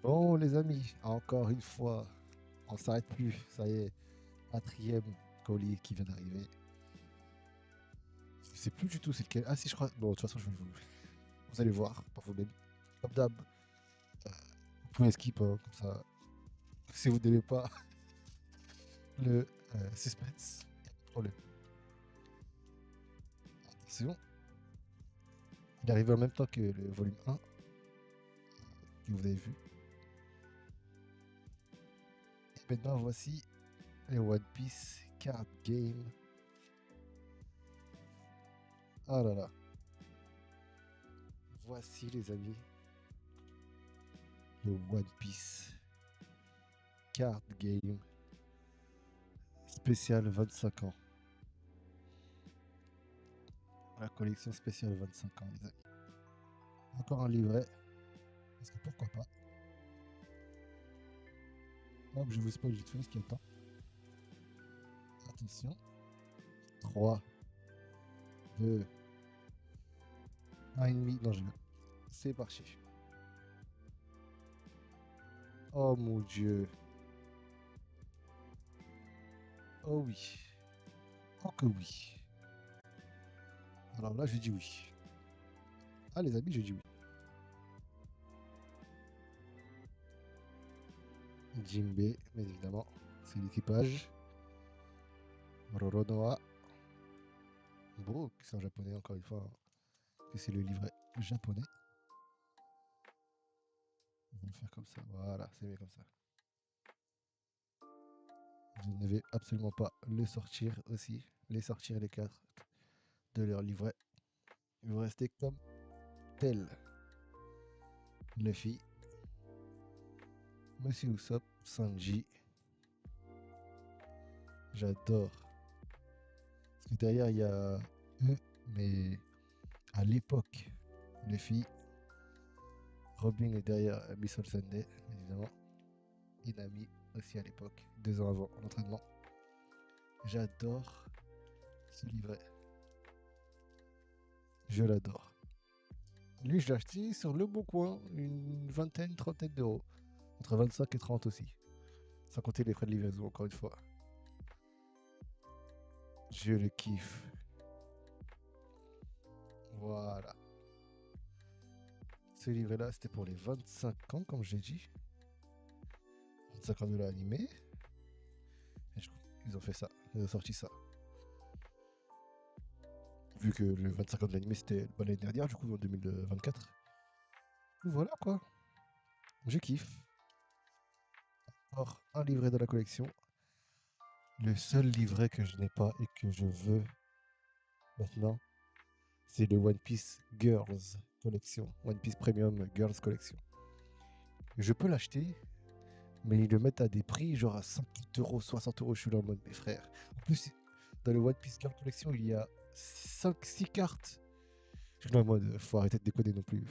Bon, les amis, encore une fois, on s'arrête plus. Ça y est, quatrième colis qui vient d'arriver. Je sais plus du tout c'est lequel. Ah si, je crois. Bon, de toute façon, vous allez voir par vous-même. Comme d'hab, vous pouvez skip hein, comme ça. Si vous n'aimez pas le suspense, y a pas de problème. Attention, il est arrivé en même temps que le volume 1 que vous avez vu. Et maintenant, voici les One Piece Card Game. Ah là là. Voici les amis, le One Piece Card Game spécial 25 ans. La collection spéciale 25 ans, les amis. Encore un livret, parce que pourquoi pas. Hop, je vous spoil vite fait ce qu'il y a pas. Attention. 3, 2, 1,5. Non, je vais. C'est parti. Oh mon dieu. Oh oui. Oh que oui. Alors là, je dis oui. Ah les amis, je dis oui. Jinbei, bien évidemment. C'est l'équipage. Roronoa. Beau, c'est en japonais encore une fois. Hein, que c'est le livret japonais. On va le faire comme ça. Voilà, c'est mieux comme ça. Je ne vais absolument pas le sortir aussi. Les sortir les cartes de leur livret. Ils vont rester comme tel. Luffy, Monsieur Usopp, Sanji. J'adore. Parce que derrière, il y a eux, mais à l'époque, Luffy, Robin est derrière Bissol Sunday, évidemment. Inami aussi à l'époque, 2 ans avant l'entraînement. J'adore ce livret. Je l'adore. Lui, je l'ai acheté sur Le Bon Coin, une vingtaine, trentaine d'euros. Entre 25 et 30 aussi. Sans compter les frais de livraison, encore une fois. Je le kiffe. Voilà. Ce livret-là, c'était pour les 25 ans, comme j'ai dit. 25 ans de l'animé. Et je crois qu'ils ont fait ça. Ils ont sorti ça. Vu que le 25 ans de l'animé, c'était l'année dernière, du coup, en 2024. Voilà, quoi. Je kiffe. Or, un livret de la collection. Le seul livret que je n'ai pas et que je veux maintenant, c'est le One Piece Girls Collection. One Piece Premium Girls Collection. Je peux l'acheter, mais ils le mettent à des prix genre à 50 euros, 60 euros. Je suis là en mode, mes frères. En plus, dans le One Piece Girls Collection, il y a 5-6 cartes. Je suis là en mode, faut arrêter de déconner non plus.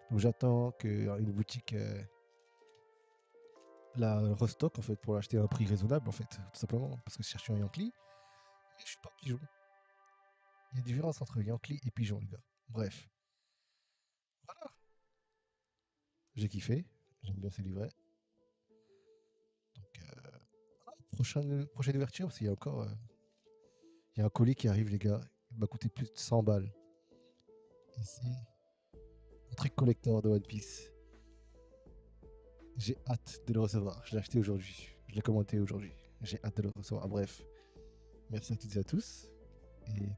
Donc j'attends qu'une boutique la restock en fait pour l'acheter à un prix raisonnable en fait, tout simplement. Parce que je cherche un Yankee, mais je suis pas pigeon. Il y a une différence entre Yankee et pigeon, les gars. Bref, voilà. J'ai kiffé. J'aime bien ces livrets. Donc, prochaine ouverture, parce qu'il y a encore. Il y a un colis qui arrive, les gars. Il m'a coûté plus de 100 balles. Et c'est un truc collector de One Piece. J'ai hâte de le recevoir. Je l'ai acheté aujourd'hui. Je l'ai commenté aujourd'hui. J'ai hâte de le recevoir. Bref, merci à toutes et à tous. Et